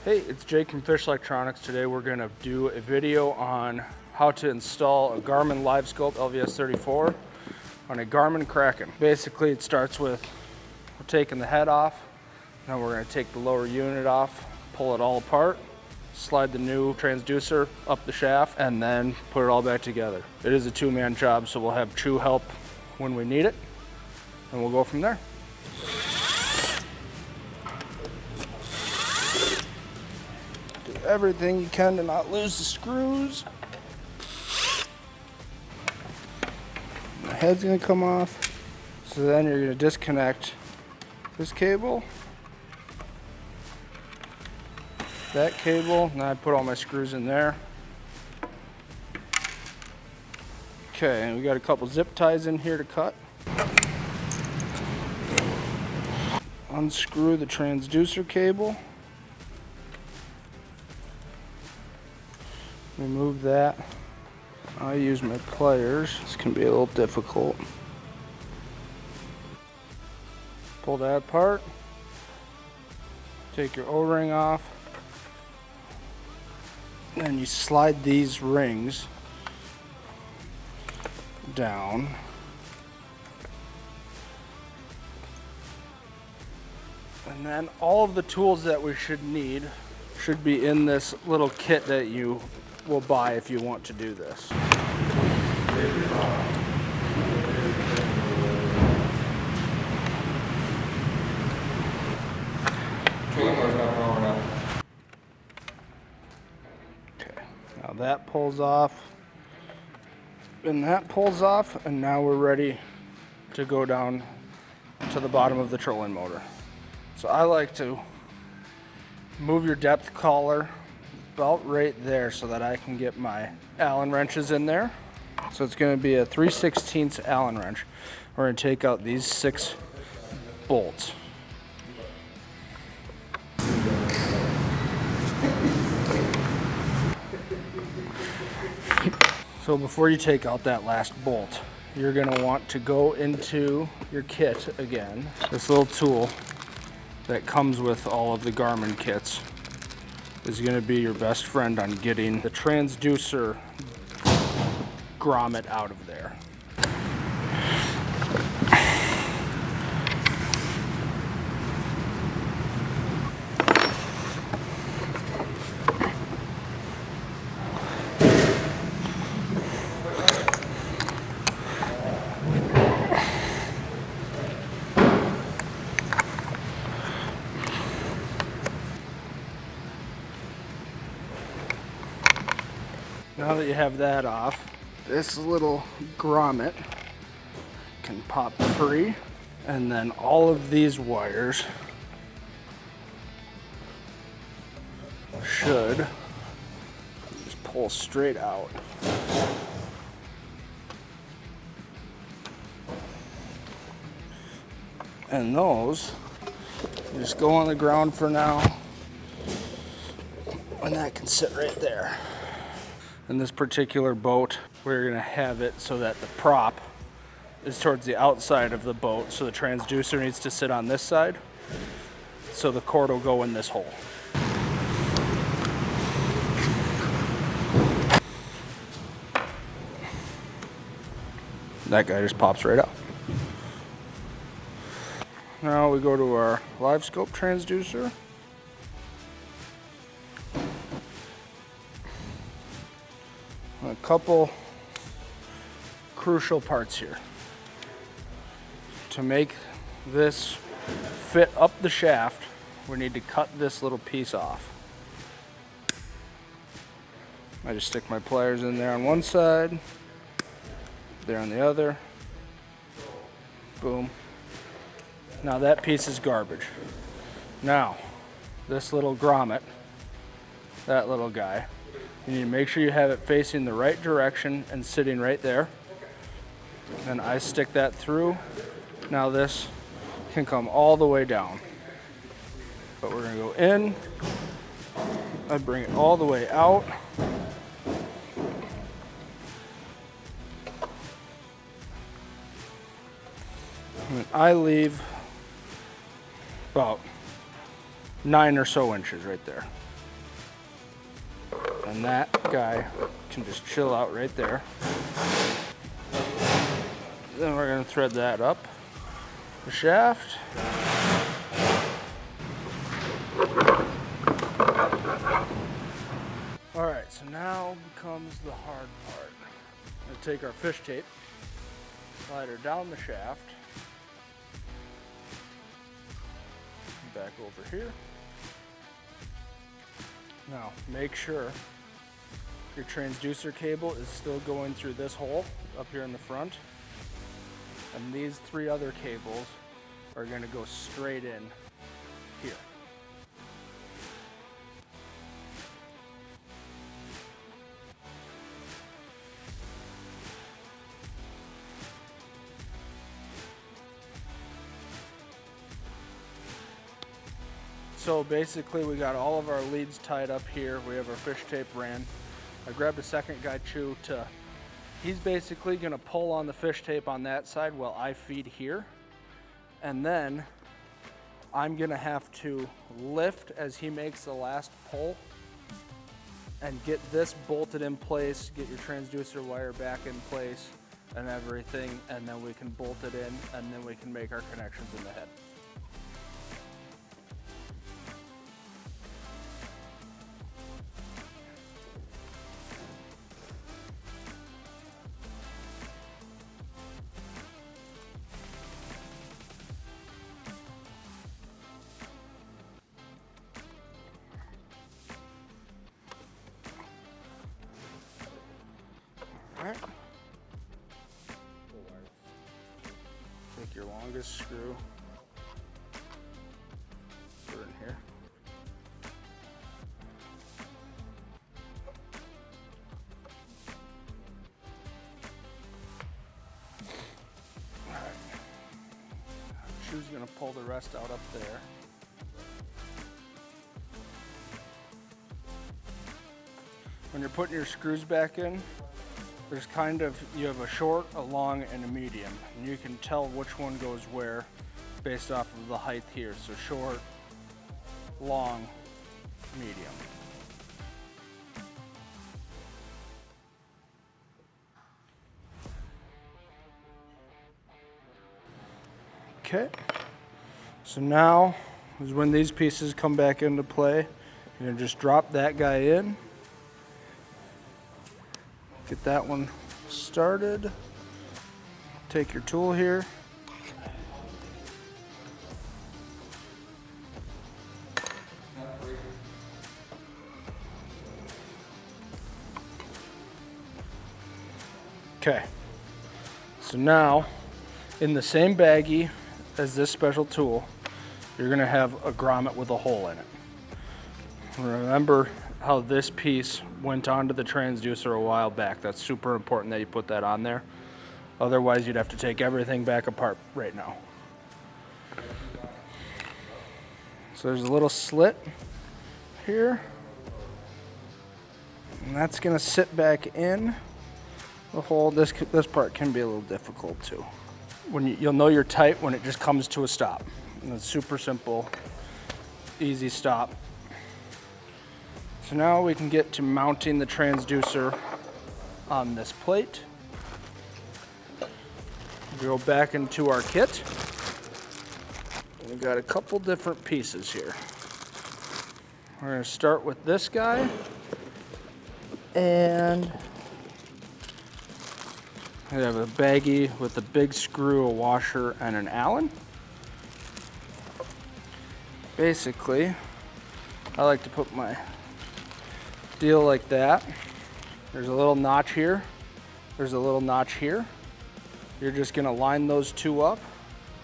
Hey, it's Jake from Fish Lectronics. Today we're going to do a video on how to install a Garmin LVS34 on a Garmin Kraken. Basically, it starts with we're taking the head off, then we're going to take the lower unit off, pull it all apart, slide the new transducer up the shaft, and then put it all back together. It is a two-man job, so we'll have true help when we need it, and we'll go from there. Everything you can to not lose the screws. The head's gonna come off. So then you're gonna disconnect this cable, that cable, and then I put all my screws in there. Okay, and we got a couple zip ties in here to cut. Unscrew the transducer cable. Remove that. I use my pliers. This can be a little difficult. Pull that apart. Take your O-ring off. Then you slide these rings down. And then all of the tools that we should need should be in this little kit that you will buy if you want to do this. Okay, now that pulls off, and that pulls off, and now we're ready to go down to the bottom of the trolling motor. So I like to move your depth collar about right there so that I can get my Allen wrenches in there. So it's going to be a 3/16 Allen wrench. We're going to take out these 6 bolts. So before you take out that last bolt, you're going to want to go into your kit again. This little tool that comes with all of the Garmin kits is going to be your best friend on getting the transducer grommet out of there. Now that you have that off, this little grommet can pop free, and then all of these wires should just pull straight out. And those just go on the ground for now, and that can sit right there. In this particular boat, we're going to have it so that the prop is towards the outside of the boat, so the transducer needs to sit on this side, so the cord will go in this hole. That guy just pops right out. Now we go to our live scope transducer. A couple crucial parts here. To make this fit up the shaft, we need to cut this little piece off. I just stick my pliers in there on one side, there on the other. Boom. Now that piece is garbage. Now, this little grommet, that little guy, you need to make sure you have it facing the right direction and sitting right there. And I stick that through. Now this can come all the way down. But we're gonna go in. I bring it all the way out. And I leave about 9 or so inches right there. And that guy can just chill out right there. Then we're going to thread that up the shaft. All right, so now comes the hard part. I'm going to take our fish tape, slide her down the shaft, back over here. Now, make sure your transducer cable is still going through this hole up here in the front. And these 3 other cables are going to go straight in here. So basically we got all of our leads tied up here. We have our fish tape ran. I grabbed a second guy chew to, he's basically gonna pull on the fish tape on that side while I feed here. And then I'm gonna have to lift as he makes the last pull and get this bolted in place, get your transducer wire back in place and everything, and then we can bolt it in and then we can make our connections in the head. Alright. Take your longest screw, put it in here. Alright. Shoe's gonna pull the rest out up there. When you're putting your screws back in, there's kind of, you have a short, a long, and a medium. And you can tell which one goes where based off of the height here. So short, long, medium. Okay, so now is when these pieces come back into play. You're gonna just drop that guy in. Get that one started. Take your tool here. Okay, so now in the same baggie as this special tool, you're gonna have a grommet with a hole in it. Remember how this piece went onto the transducer a while back. That's super important that you put that on there. Otherwise, you'd have to take everything back apart right now. So there's a little slit here. And that's gonna sit back in the hole. This part can be a little difficult too. You'll know you're tight when it just comes to a stop. And it's super simple, easy stop. So now we can get to mounting the transducer on this plate. We go back into our kit. We've got a couple different pieces here. We're going to start with this guy. And we have a baggie with a big screw, a washer, and an Allen. Basically, I like to put my deal like that. There's a little notch here. There's a little notch here. You're just gonna line those two up,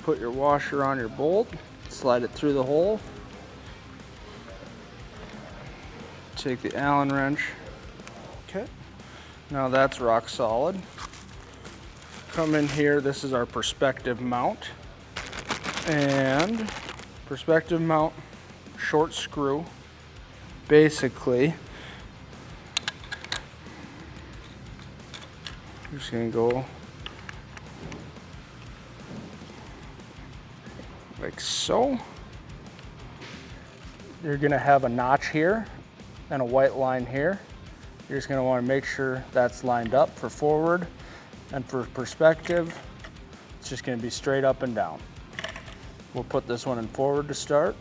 put your washer on your bolt, slide it through the hole. Take the Allen wrench. Okay, now that's rock solid. Come in here, this is our perspective mount. And perspective mount, short screw. Basically, I'm just gonna go like so. You're gonna have a notch here and a white line here. You're just going to want to make sure that's lined up for forward, and for perspective, it's just going to be straight up and down. We'll put this one in forward to start.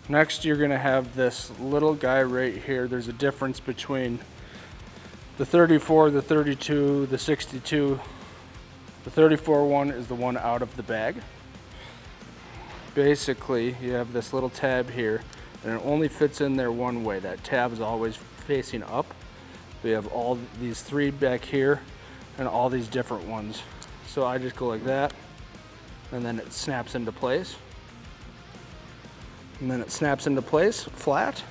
Next, you're going to have this little guy right here. There's a difference between the 34, the 32, the 62. The 34 one is the one out of the bag. Basically, you have this little tab here, and it only fits in there one way. That tab is always facing up. We have all these three back here and all these different ones. So I just go like that, and then it snaps into place. And then it snaps into place flat.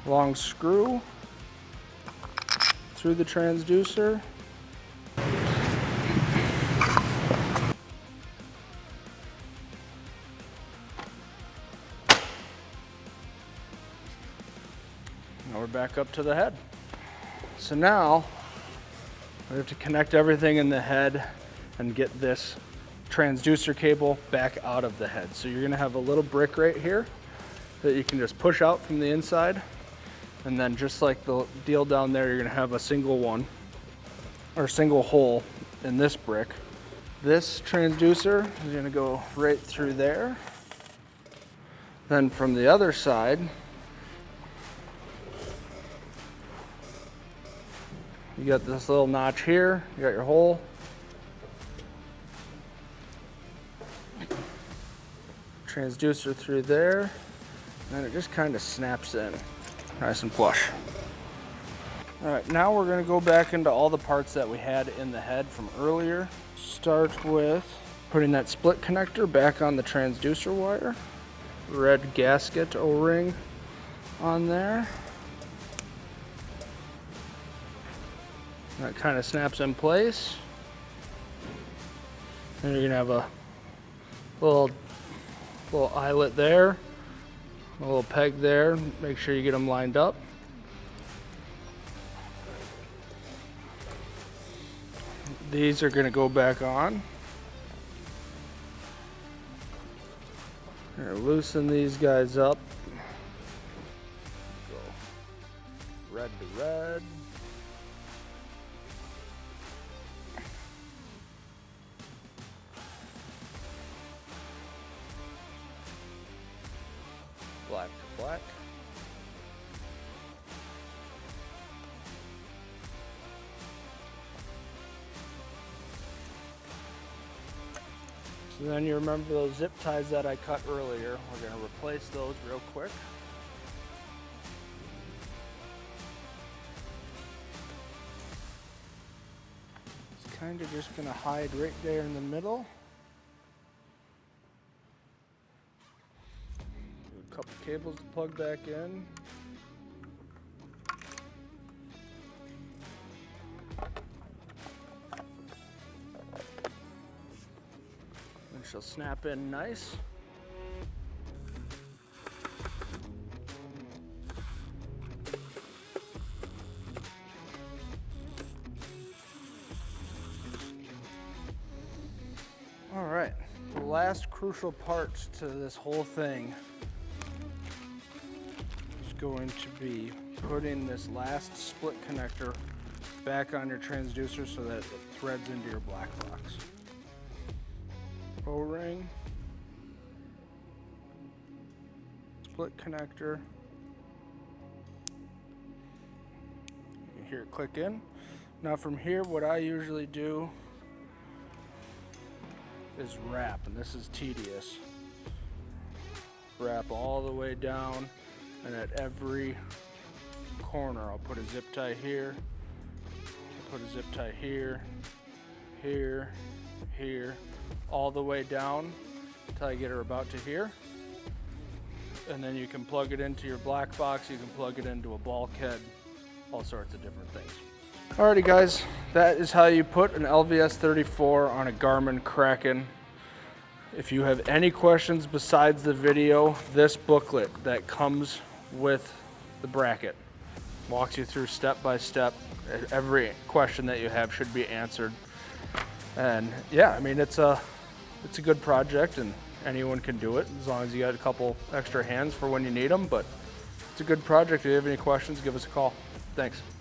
Long screw through the transducer. Now we're back up to the head. So now we have to connect everything in the head and get this transducer cable back out of the head. So you're gonna have a little brick right here that you can just push out from the inside. And then just like the deal down there, you're gonna have a single one or single hole in this brick. This transducer is gonna go right through there. Then from the other side, you got this little notch here, you got your hole. Transducer through there, and it just kind of snaps in, nice and flush. All right, now we're gonna go back into all the parts that we had in the head from earlier. Start with putting that split connector back on the transducer wire. Red gasket O-ring on there. That kind of snaps in place. And you're gonna have a little eyelet there, a little peg there. Make sure you get them lined up. These are gonna go back on. Here, loosen these guys up. Go red to red. Black to black. So then you remember those zip ties that I cut earlier. We're going to replace those real quick. It's kind of just going to hide right there in the middle. Couple cables to plug back in. And she'll snap in nice. All right, the last crucial part to this whole thing going to be putting this last split connector back on your transducer so that it threads into your black box. O-ring, split connector. You can hear it click in. Now from here, what I usually do is wrap, and this is tedious. Wrap all the way down. And at every corner, I'll put a zip tie here, put a zip tie here, here, here, all the way down until I get her about to here. And then you can plug it into your black box, you can plug it into a bulkhead, all sorts of different things. Alrighty guys, that is how you put an LVS34 on a Garmin Kraken. If you have any questions besides the video, this booklet that comes with the bracket walks you through step by step. Every question that you have should be answered. And yeah, I mean, it's a good project and anyone can do it as long as you got a couple extra hands for when you need them. But it's a good project. If you have any questions, give us a call. Thanks.